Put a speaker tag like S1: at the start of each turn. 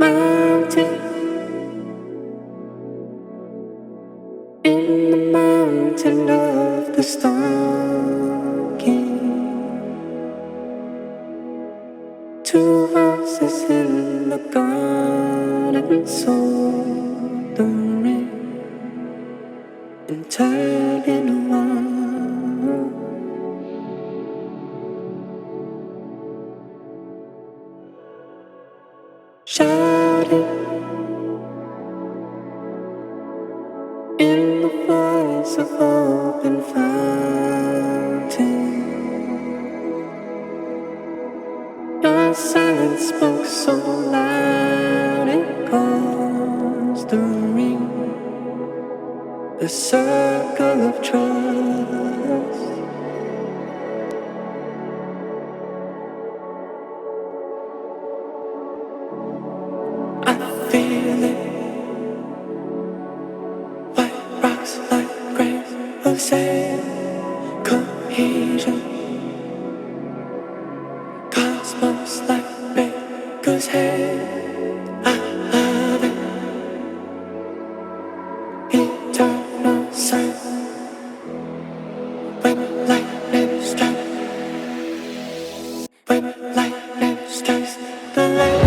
S1: mountain, in the mountain of the Storm King. Two horses in the garden soldering and turning around. Shouting in the voice of open fountain. Your silence spoke so loud it caused the ring, the circle of trust. I feel it, white rocks like grains of sand, cohesion, cosmos like baker's hand. I love it, eternal sun, when lightning strikes, when lightning strikes the land.